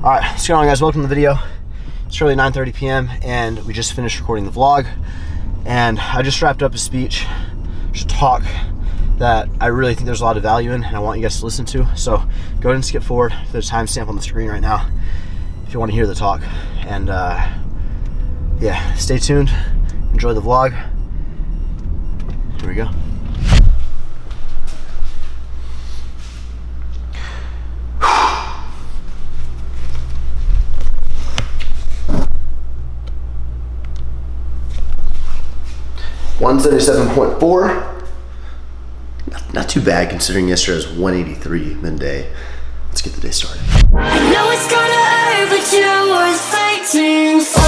All right, what's going on, guys? Welcome to the video. It's really 9:30 p.m. and we just finished recording the vlog. And I just wrapped up a speech, just a talk that I really think there's a lot of value in and I want you guys to listen to. So go ahead and skip forward. There's a timestamp on the screen right now if you want to hear the talk. And yeah, stay tuned. Enjoy the vlog. Here we go. $177.4. Not too bad considering yesterday was 183 midday. Let's get the day started. I know it's gonna hurt, but you're worth fighting for.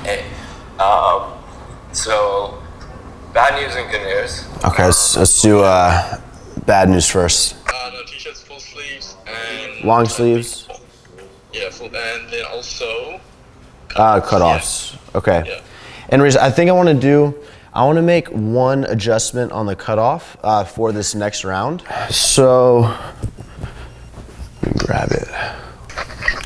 Hey, so bad news and good news. Okay, let's do bad news first. No t-shirts, full sleeves, and Long sleeves. Yeah, full, and then also Cutoffs. Yeah. Okay. Yeah. And I think I want to make one adjustment on the cutoff for this next round. So let me grab it.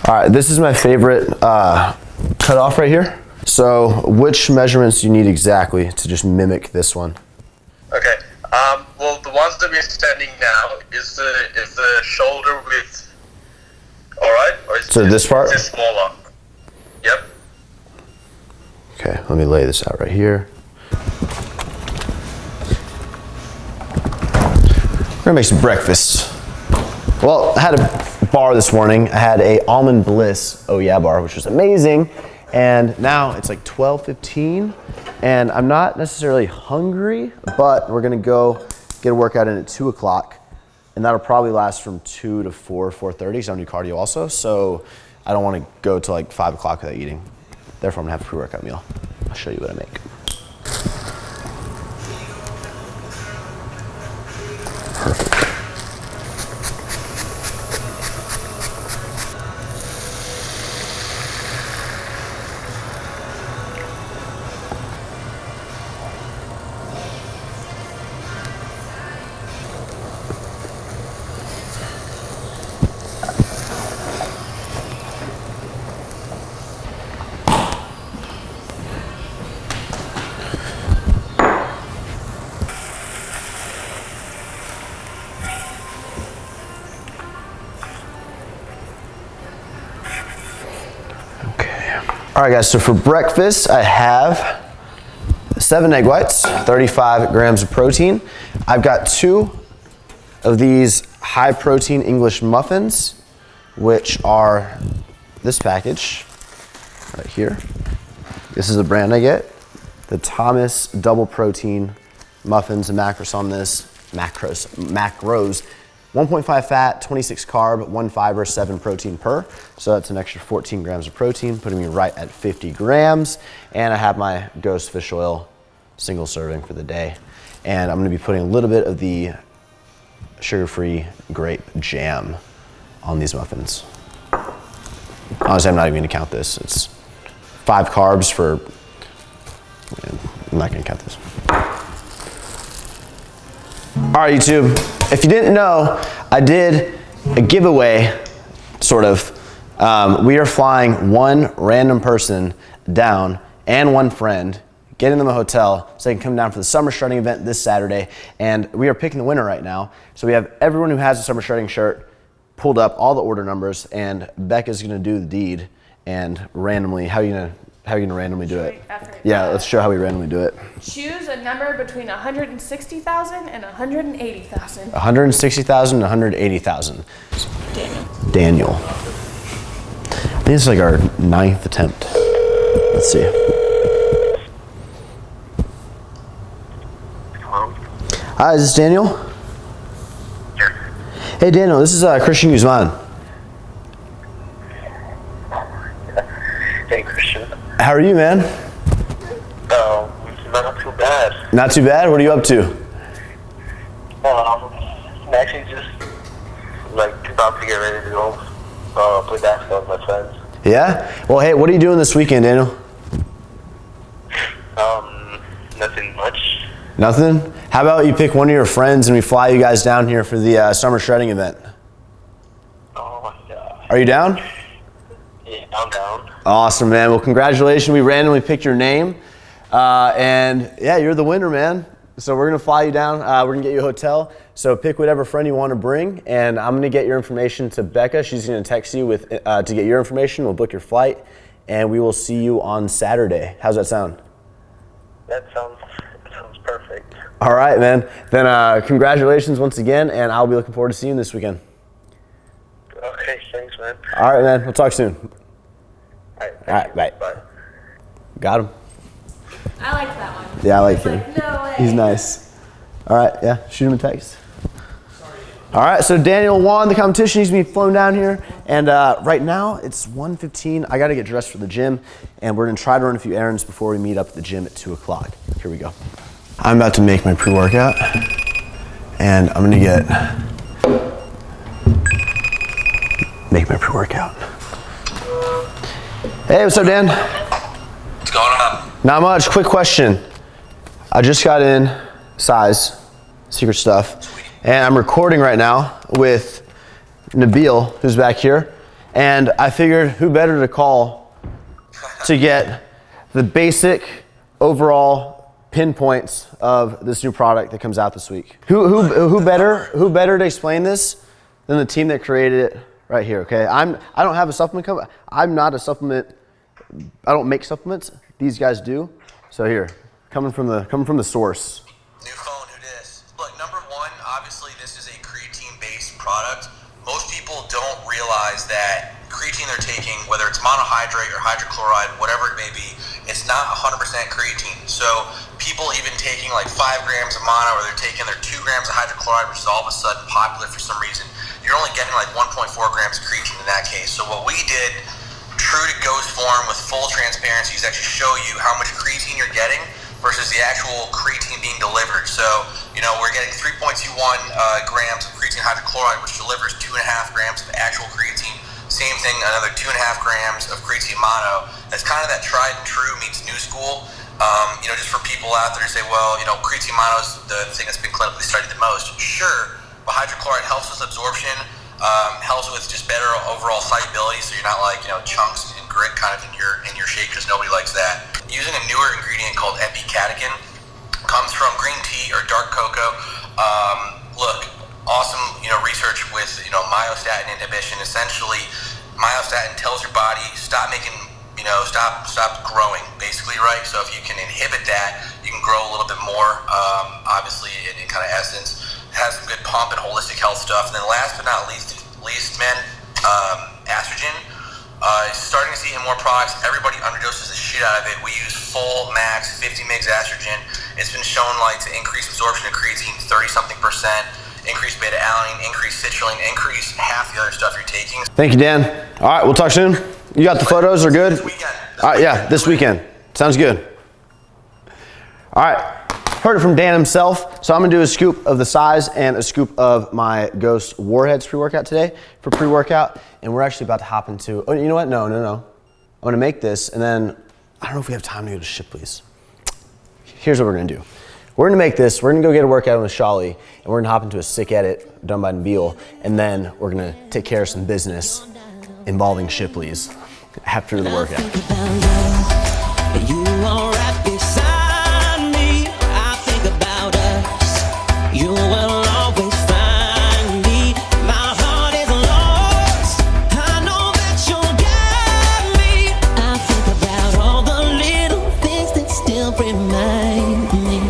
All right, this is my favorite cutoff right here. So which measurements do you need exactly to just mimic this one? Okay. Well, the ones that we're standing now is the shoulder width. All right. Or is So this part? Is smaller? Yep. Okay. Let me lay this out right here. We're gonna make some breakfast. Well, I had a bar this morning. I had a Almond Bliss Oh Yeah bar, which was amazing. And now it's like 12:15 and I'm not necessarily hungry, but we're gonna go get a workout in at 2 o'clock and that'll probably last from 2 to 4:30 because I'm gonna do cardio also. So I don't wanna go to like 5 o'clock without eating. Therefore I'm gonna have a pre-workout meal. I'll show you what I make. Perfect. All right, guys, so for breakfast, I have 7 egg whites, 35 grams of protein. I've got 2 of these high protein English muffins, which are this package right here. This is the brand I get, the Thomas double protein muffins and macros on this, macros. 1.5 fat, 26 carb, 1 fiber, 7 protein per. So that's an extra 14 grams of protein, putting me right at 50 grams. And I have my Ghost fish oil single serving for the day. And I'm gonna be putting a little bit of the sugar-free grape jam on these muffins. Honestly, I'm not even gonna count this. It's 5 carbs for, I'm not gonna count this. All right, YouTube, if you didn't know, I did a giveaway, sort of. We are flying one random person down and one friend, getting them a hotel so they can come down for the summer shredding event this Saturday. And we are picking the winner right now. So we have everyone who has a summer shredding shirt pulled up, all the order numbers, and Becca's gonna do the deed and randomly, how are you gonna randomly do it? Yeah, let's show how we randomly do it. Choose a number between 160,000 and 180,000. 160,000 and 180,000. Daniel. I think it's like our 9th attempt. Let's see. Hello? Hi, is this Daniel? Yes. Hey Daniel, this is Christian Guzman. Hey, Christian. How are you, man? Not too bad. Not too bad? What are you up to? I'm actually just like about to get ready to go play basketball with my friends. Yeah? Well, hey, what are you doing this weekend, Daniel? Nothing much. Nothing? How about you pick one of your friends and we fly you guys down here for the summer shredding event? Oh my god. Are you down? Yeah, I'm down. Awesome, man. Well, congratulations. We randomly picked your name. And yeah, you're the winner, man. So we're gonna fly you down. We're gonna get you a hotel. So pick whatever friend you want to bring, and I'm gonna get your information to Becca. She's gonna text you with to get your information. We'll book your flight, and we will see you on Saturday. How's that sound? That sounds perfect. All right, man. Then congratulations once again, and I'll be looking forward to seeing you this weekend. Okay, thanks, man. All right, man. We'll talk soon. All right, bye. Bye. Got him. I like that one. Yeah, I like It's him. like, no way. He's nice. All right, yeah. Shoot him a text. All right, so Daniel won the competition. He's gonna be flown down here, and right now it's 1:15. I gotta get dressed for the gym, and we're gonna try to run a few errands before we meet up at the gym at 2 o'clock. Here we go. I'm about to make my pre-workout, and I'm gonna make my pre-workout. Hey, what's up, Dan? What's going on? Not much. Quick question. I just got in size, secret stuff, and I'm recording right now with Nabil, who's back here, and I figured who better to call to get the basic overall pinpoints of this new product that comes out this week. Who better to explain this than the team that created it right here? Okay, I don't have a supplement company. I'm not a supplement. I don't make supplements. These guys do. So here, coming from the source. New phone, who dis? Look, number one, obviously this is a creatine-based product. Most people don't realize that creatine they're taking, whether it's monohydrate or hydrochloride, whatever it may be, it's not 100% creatine. So people even taking like 5 grams of mono, or they're taking their 2 grams of hydrochloride, which is all of a sudden popular for some reason, you're only getting like 1.4 grams of creatine in that case. So what we did, true to Ghost form with full transparency, is actually show you how much creatine you're getting versus the actual creatine being delivered. So, you know, we're getting 3.21 grams of creatine hydrochloride, which delivers 2.5 grams of actual creatine. Same thing, another 2.5 grams of creatine mono. That's kind of that tried and true meets new school. You know, just for people out there to say, well, you know, creatine mono is the thing that's been clinically studied the most. Sure, but hydrochloride helps with absorption, helps with just better overall solubility, so you're not like, you know, chunks and grit kind of in your shake, because nobody likes that. Using a newer ingredient called epicatechin, comes from green tea or dark cocoa. Look, awesome, you know, research with, you know, myostatin inhibition. Essentially, myostatin tells your body stop making, you know, stop growing, basically, right? So if you can inhibit that, you can grow a little bit more. Obviously, in kind of essence, has some good pump and holistic health stuff. And then last but not least, men, estrogen. Starting to see in more products. Everybody underdoses the shit out of it. We use full max 50 mg estrogen. It's been shown like to increase absorption of creatine 30-something%, increase beta alanine, increase citrulline, increase half the other stuff you're taking. Thank you, Dan. All right, we'll talk soon. You got the photos? Are good? This weekend. All right, yeah, this weekend. Sounds good. All right. Heard it from Dan himself, so I'm gonna do a scoop of the size and a scoop of my Ghost Warheads pre-workout today for pre-workout, and we're actually about to hop into, oh, you know what, no. I'm gonna make this, and then, I don't know if we have time to go to Shipley's. Here's what we're gonna do. We're gonna make this, we're gonna go get a workout with Shali, and we're gonna hop into a sick edit done by Nabil, and then we're gonna take care of some business involving Shipley's after the workout. You are right beside me. I think about us. You will always find me. My heart is lost. I know that you'll guide me. I think about all the little things that still remind me.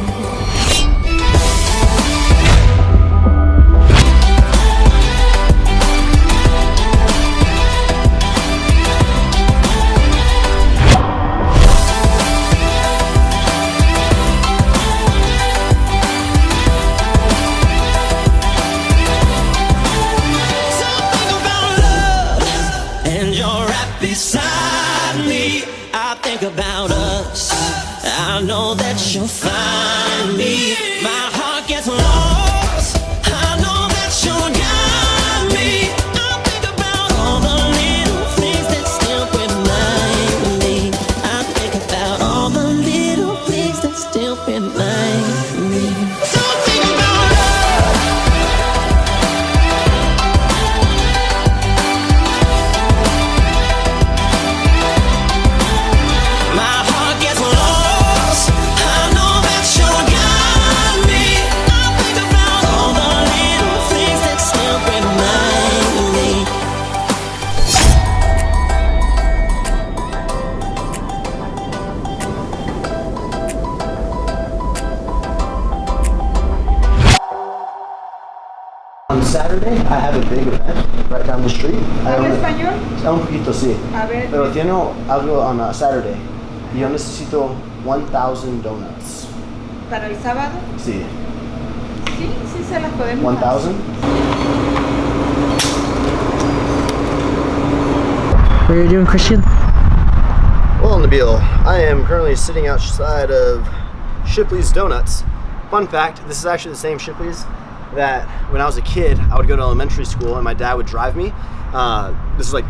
Beside me, I think about us. I know that you'll find me. My heart gets lost. I know that you'll guide me. I think about all the little things that still remind me. Saturday, I have a big event right down the street. ¿Habla español? Un poquito, sí. A ver. Pero tiene algo on Saturday. Y yo necesito 1,000 donuts. ¿Para el sábado? Sí. Sí, sí se las podemos 1,000? What are you doing, Christian? Well, Nabil, I am currently sitting outside of Shipley's Donuts. Fun fact, this is actually the same Shipley's that when I was a kid, I would go to elementary school and my dad would drive me. This is like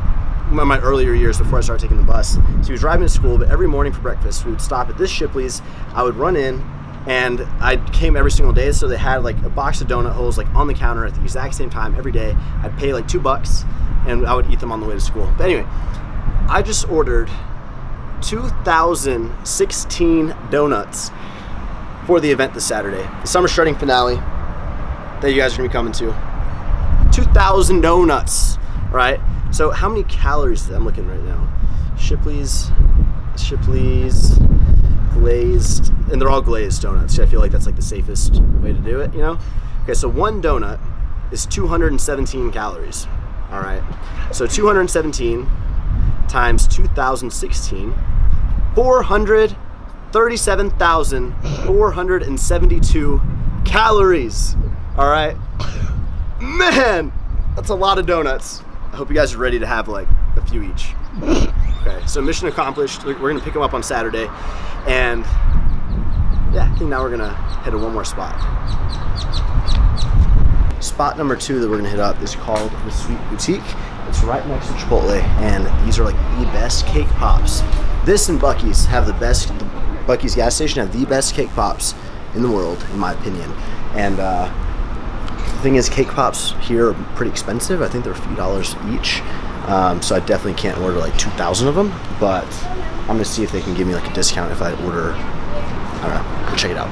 one of my earlier years before I started taking the bus. So he would drive me to school, but every morning for breakfast, we would stop at this Shipley's. I would run in, and I came every single day, so they had like a box of donut holes like on the counter at the exact same time every day. I'd pay like $2 and I would eat them on the way to school. But anyway, I just ordered 2,016 donuts for the event this Saturday, the summer shredding finale that you guys are gonna be coming to. 2,000 donuts, right? So how many calories I'm looking right now? Shipley's glazed, and they're all glazed donuts. So I feel like that's like the safest way to do it, you know? Okay, so one donut is 217 calories, all right? So 217 times 2,016, 437,472 calories, all right? Man, that's a lot of donuts. I hope you guys are ready to have like a few each. Okay, so mission accomplished. We're gonna pick them up on Saturday, and yeah, I think now we're gonna head to one more spot. Spot number 2 that we're gonna hit up is called the Sweet Boutique. It's right next to Chipotle, and these are like the best cake pops. This and Buc-ee's have the best. Buc-ee's gas station have the best cake pops in the world, in my opinion. And the thing is, cake pops here are pretty expensive. I think they're a few dollars each. So I definitely can't order like 2,000 of them, but I'm gonna see if they can give me like a discount if I order. I don't know. We'll check it out.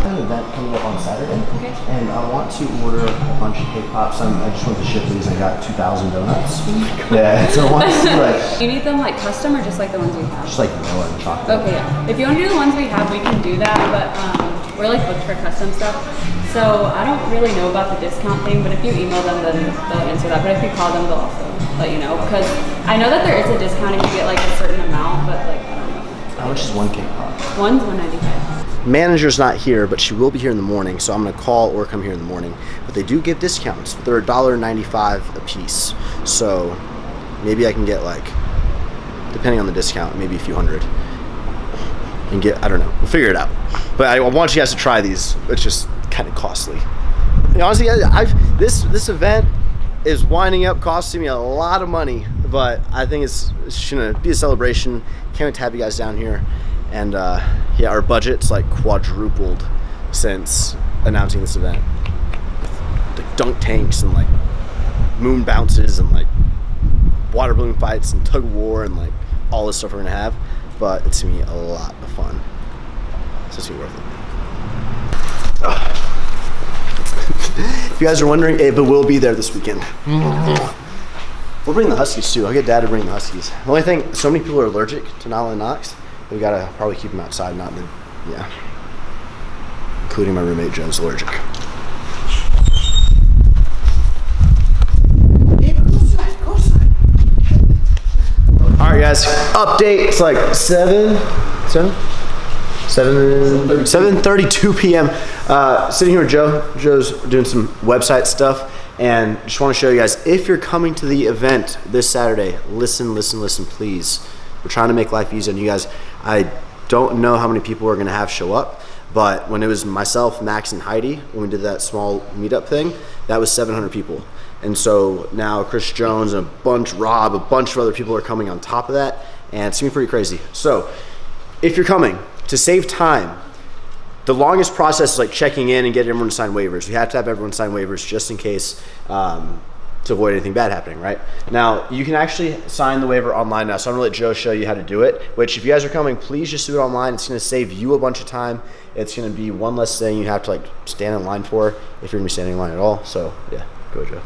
An event coming up on Saturday, and I want to order a bunch of cake pops. I just went to Shipley's and got 2,000 donuts. Yeah, so I want to see like. You need them like custom or just like the ones we have? Just like vanilla and chocolate. Okay, yeah. If you want to do the ones we have, we can do that, but we're like booked for custom stuff. So I don't really know about the discount thing, but if you email them, then they'll answer that. But if you call them, they'll also let you know. Because I know that there is a discount if you get like a certain amount, but like I don't know. How much is one cake pop? One's $1.95. Manager's not here, but she will be here in the morning, so I'm gonna call or come here in the morning. But they do give discounts. They're $1.95 a piece. So maybe I can get like, depending on the discount, maybe a few hundred. And get, I don't know, we'll figure it out. But I want you guys to try these. It's just kind of costly. You know, honestly, this event is winding up costing me a lot of money, but I think it's gonna be a celebration. Can't wait to have you guys down here. And yeah, our budget's like quadrupled since announcing this event. Like dunk tanks and like moon bounces and like water balloon fights and tug of war and like all this stuff we're gonna have. But it's gonna be a lot of fun. So it's gonna be worth it. If you guys are wondering, Ava will be there this weekend. We'll bring the Huskies too. I'll get Dad to bring the Huskies. The only thing, so many people are allergic to Nala and Knox. We gotta probably keep them outside, not in the, yeah. Including my roommate Joe's allergic. All right, guys. Update. It's like 7:32 p.m. Sitting here with Joe. Joe's doing some website stuff, and just want to show you guys, if you're coming to the event this Saturday, listen, please. We're trying to make life easy on you guys. I don't know how many people we're gonna have show up, but when it was myself, Max, and Heidi, when we did that small meetup thing, that was 700 people. And so now Chris Jones and Rob, a bunch of other people are coming on top of that, and it's gonna be pretty crazy. So if you're coming, to save time, the longest process is like checking in and getting everyone to sign waivers. We have to have everyone sign waivers just in case, to avoid anything bad happening, right? Now, you can actually sign the waiver online now, so I'm gonna let Joe show you how to do it, which if you guys are coming, please just do it online. It's gonna save you a bunch of time. It's gonna be one less thing you have to like stand in line for if you're gonna be standing in line at all. So yeah, go Joe.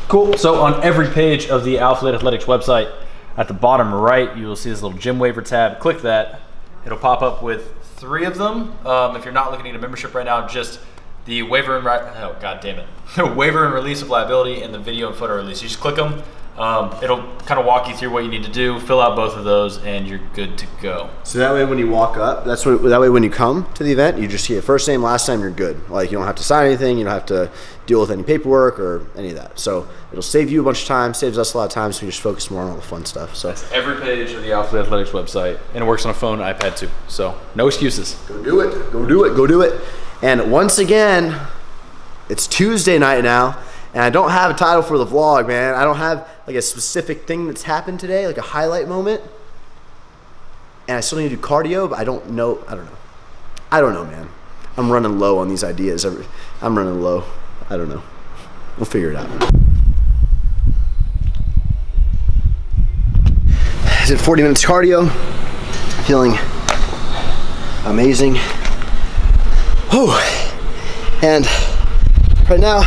Cool, so on every page of the Alphalete Athletics website, at the bottom right, you will see this little gym waiver tab. Click that, it'll pop up with 3 of them. If you're not looking at a membership right now, just the waiver and waiver and release of liability and the video and photo release. You just click them. It'll kind of walk you through what you need to do, fill out both of those, and you're good to go. So that way when you walk up, that way when you come to the event, you just get first name, last name, you're good. Like you don't have to sign anything, you don't have to deal with any paperwork or any of that. So it'll save you a bunch of time, saves us a lot of time, so we just focus more on all the fun stuff. So that's every page of the Alphalete Athletics website, and it works on a phone and iPad too. So no excuses. Go do it, go do it, go do it. And once again, it's Tuesday night now, and I don't have a title for the vlog, man. I don't have like a specific thing that's happened today, like a highlight moment. And I still need to do cardio, but I don't know, man. I'm running low on these ideas. I'm running low. I don't know. We'll figure it out. I did 40 minutes cardio. Feeling amazing. Whew. And right now,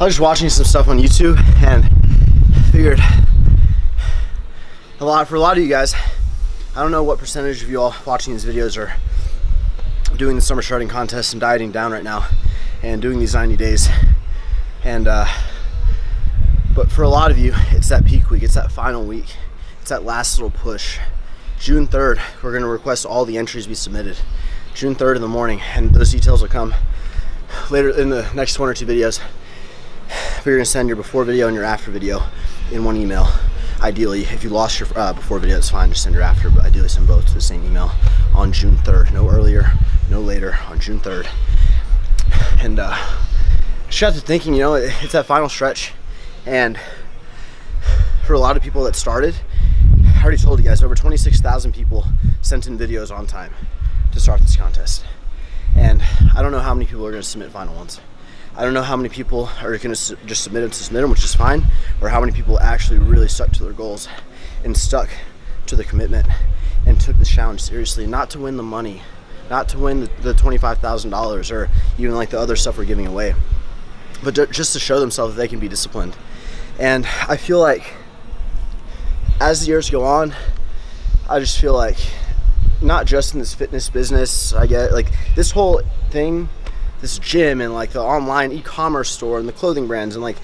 I was just watching some stuff on YouTube and figured for a lot of you guys, I don't know what percentage of you all watching these videos are doing the summer shredding contest and dieting down right now and doing these 90 days. And but for a lot of you, it's that peak week, it's that final week, it's that last little push. June 3rd, we're gonna request all the entries be submitted. June 3rd in the morning, and those details will come later in the next 1 or 2 videos. We're gonna send your before video and your after video in one email. Ideally, if you lost your before video, it's fine, just send your after, but ideally send both to the same email on June 3rd. No earlier, no later, on June 3rd. And just got to thinking, it's that final stretch, and for a lot of people that started, I already told you guys, over 26,000 people sent in videos on time to start this contest. And I don't know how many people are gonna submit final ones. I don't know how many people are going to just submit them, which is fine, or how many people actually really stuck to their goals and stuck to the commitment and took the challenge seriously, not to win the money, not to win the $25,000 or even like the other stuff we're giving away, but just to show themselves that they can be disciplined. And I feel like as the years go on, I just feel like not just in this fitness business, I get like this whole thing, this gym and like the online e-commerce store and the clothing brands and like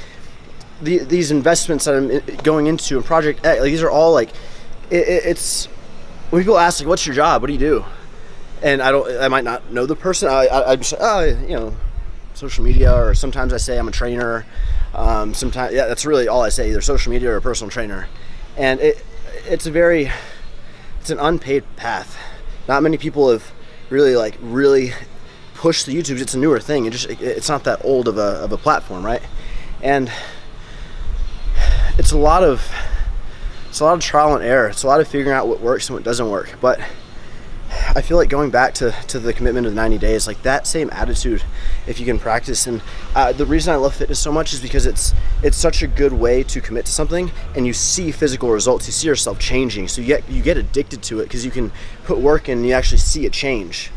these investments that I'm going into and Project X, like these are all like it's when people ask like, what's your job, what do you do? And I might not know the person. I'm just social media, or sometimes I say I'm a trainer. Sometimes that's really all I say, either social media or a personal trainer. And it's an unpaid path. Not many people have really push the YouTube. It's a newer thing. It's not that old of a platform, right? And it's a lot of trial and error. It's a lot of figuring out what works and what doesn't work. But I feel like going back to the commitment of 90 days, like that same attitude, if you can practice. And the reason I love fitness so much is because it's such a good way to commit to something, and you see physical results. You see yourself changing, so you get addicted to it because you can put work in and you actually see it change.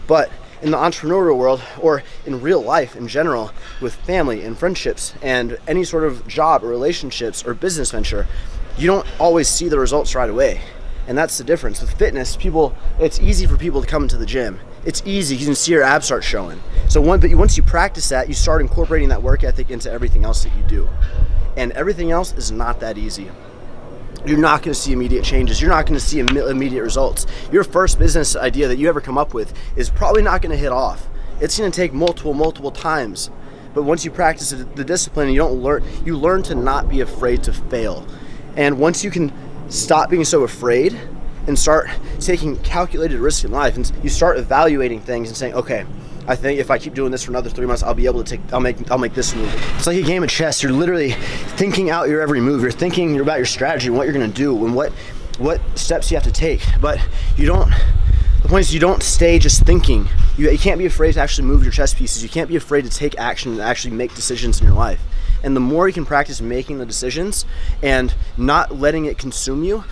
But in the entrepreneurial world, or in real life in general, with family and friendships and any sort of job or relationships or business venture, you don't always see the results right away. And that's the difference. With fitness, it's easy for people to come into the gym. It's easy, you can see your abs start showing. So once you practice that, you start incorporating that work ethic into everything else that you do. And everything else is not that easy. You're not going to see immediate changes. You're not going to see immediate results. Your first business idea that you ever come up with is probably not going to hit off. It's going to take multiple times. But once you practice the discipline, you learn to not be afraid to fail. And once you can stop being so afraid and start taking calculated risks in life, and you start evaluating things and saying, okay, I think if I keep doing this for another 3 months, I'll be able to I'll make this move. It's like a game of chess. You're literally thinking out your every move. You're thinking about your strategy and what you're gonna do and what steps you have to take. But the point is you don't stay just thinking. You can't be afraid to actually move your chess pieces. You can't be afraid to take action and actually make decisions in your life. And the more you can practice making the decisions and not letting it consume you,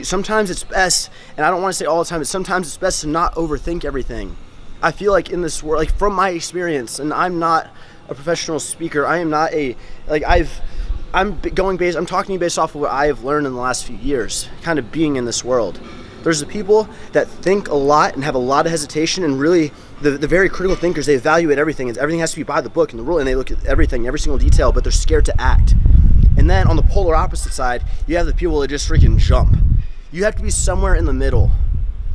sometimes it's best, and I don't want to say all the time, but sometimes it's best to not overthink everything. I feel like in this world, like from my experience, and I'm not a professional speaker, I am not I'm talking to you based off of what I have learned in the last few years, kind of being in this world. There's the people that think a lot and have a lot of hesitation, and really the very critical thinkers, they evaluate everything, and everything has to be by the book and the rule, and they look at everything, every single detail, but they're scared to act. And then on the polar opposite side, you have the people that just freaking jump. You have to be somewhere in the middle.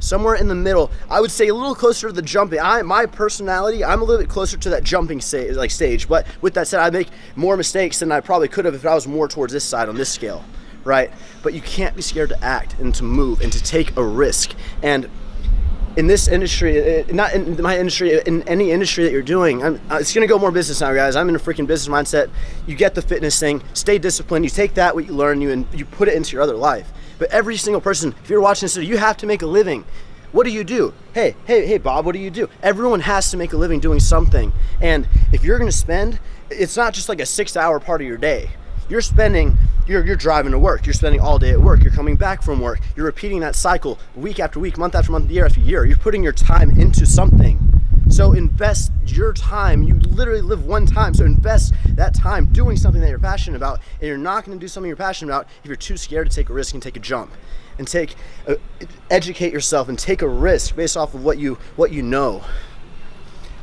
Somewhere in the middle. I would say a little closer to the jumping. My personality, I'm a little bit closer to that jumping stage. But with that said, I make more mistakes than I probably could have if I was more towards this side on this scale, right? But you can't be scared to act and to move and to take a risk. And in this industry, not in my industry, in any industry that you're doing, it's gonna go more business now, guys. I'm in a freaking business mindset. You get the fitness thing, stay disciplined. You take that, what you learn, and you put it into your other life. But every single person, if you're watching this, you have to make a living. What do you do? Hey, Bob, what do you do? Everyone has to make a living doing something. And if you're gonna spend, it's not just like a 6-hour part of your day. You're spending, you're driving to work, you're spending all day at work, you're coming back from work, you're repeating that cycle week after week, month after month, year after year. You're putting your time into something. So invest your time. You literally live one time, so invest that time doing something that you're passionate about. And you're not gonna do something you're passionate about if you're too scared to take a risk and take a jump. And educate yourself and take a risk based off of what you know.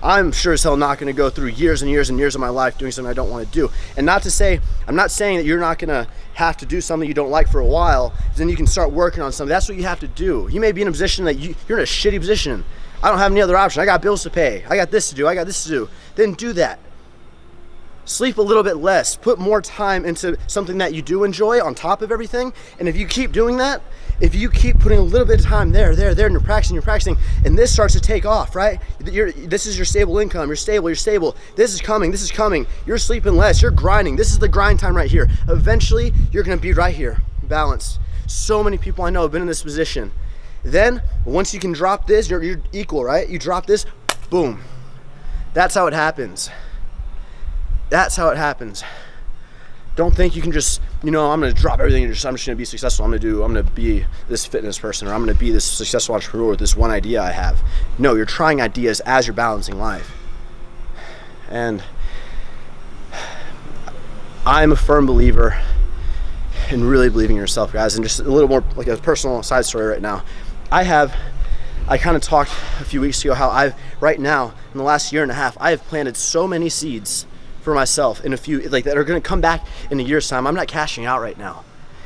I'm sure as hell not gonna go through years and years and years of my life doing something I don't wanna do. And not to say, I'm not saying that you're not gonna have to do something you don't like for a while, then you can start working on something. That's what you have to do. You may be in a position that you're in a shitty position. I don't have any other option. I got bills to pay. I got this to do. I got this to do. Then do that. Sleep a little bit less. Put more time into something that you do enjoy on top of everything. And if you keep doing that, if you keep putting a little bit of time there, and you're practicing, and this starts to take off, right? This is your stable income. You're stable. This is coming. You're sleeping less. You're grinding. This is the grind time right here. Eventually, you're gonna be right here, balanced. So many people I know have been in this position. Then, once you can drop this, you're equal, right? You drop this, boom. That's how it happens. That's how it happens. Don't think you can just, I'm gonna drop everything and I'm just gonna be successful. I'm gonna be this fitness person, or I'm gonna be this successful entrepreneur with this one idea I have. No, you're trying ideas as you're balancing life. And I'm a firm believer in really believing in yourself, guys. And just a little more like a personal side story right now. I kind of talked a few weeks ago how right now, in the last year and a half, I have planted so many seeds for myself in a few, that are gonna come back in a year's time. I'm not cashing out right now.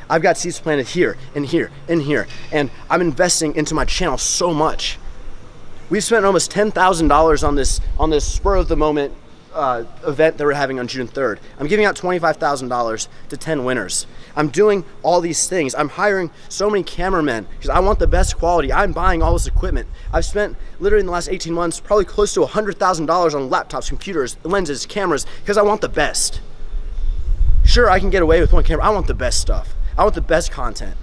I've got seeds planted here and here and here, and I'm investing into my channel so much. We've spent almost $10,000 on this spur of the moment event that we're having on June 3rd. I'm giving out $25,000 to 10 winners. I'm doing all these things. I'm hiring so many cameramen because I want the best quality. I'm buying all this equipment. I've spent literally in the last 18 months probably close to $100,000 on laptops, computers, lenses, cameras, because I want the best. Sure, I can get away with one camera. I want the best stuff. I want the best content.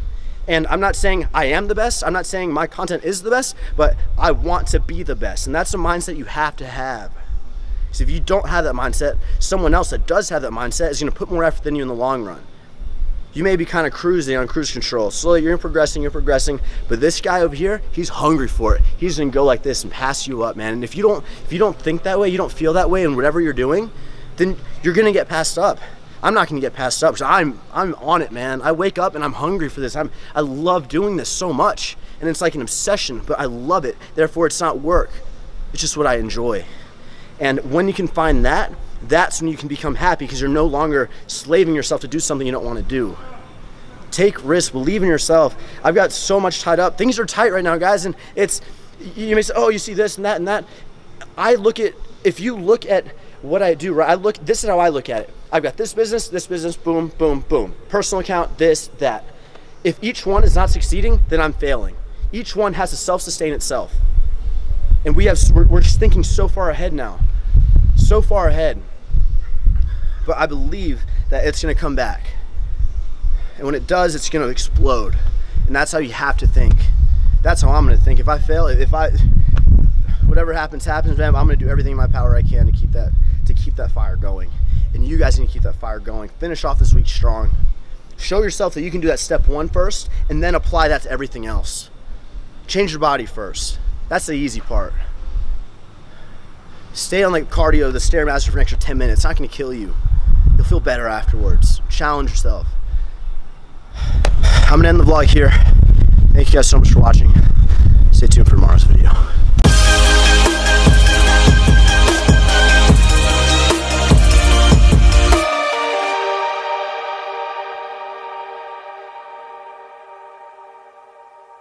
And I'm not saying I am the best. I'm not saying my content is the best, but I want to be the best. And that's a mindset you have to have. Because if you don't have that mindset, someone else that does have that mindset is going to put more effort than you in the long run. You may be kind of cruising on cruise control. Slowly, you're progressing, but this guy over here, he's hungry for it. He's going to go like this and pass you up, man. And if you don't think that way, you don't feel that way in whatever you're doing, then you're going to get passed up. I'm not going to get passed up because I'm on it, man. I wake up and I'm hungry for this. I love doing this so much, and it's like an obsession, but I love it. Therefore, it's not work. It's just what I enjoy. And when you can find that, that's when you can become happy because you're no longer slaving yourself to do something you don't want to do. Take risks, believe in yourself. I've got so much tied up. Things are tight right now, guys, and you may say, oh, you see this and that and that. If you look at what I do, right? This is how I look at it. I've got this business, boom, boom, boom. Personal account, this, that. If each one is not succeeding, then I'm failing. Each one has to self-sustain itself. And we're just thinking so far ahead now. So far ahead. But I believe that it's gonna come back. And when it does, it's gonna explode. And that's how you have to think. That's how I'm gonna think. If I fail, whatever happens, man, I'm gonna do everything in my power I can to keep that fire going. And you guys need to keep that fire going. Finish off this week strong. Show yourself that you can do that step 1 first, and then apply that to everything else. Change your body first. That's the easy part. Stay on like cardio, the Stairmaster for an extra 10 minutes. It's not gonna kill you. You'll feel better afterwards. Challenge yourself. I'm gonna end the vlog here. Thank Thank you guys so much for watching. Stay tuned for tomorrow's video.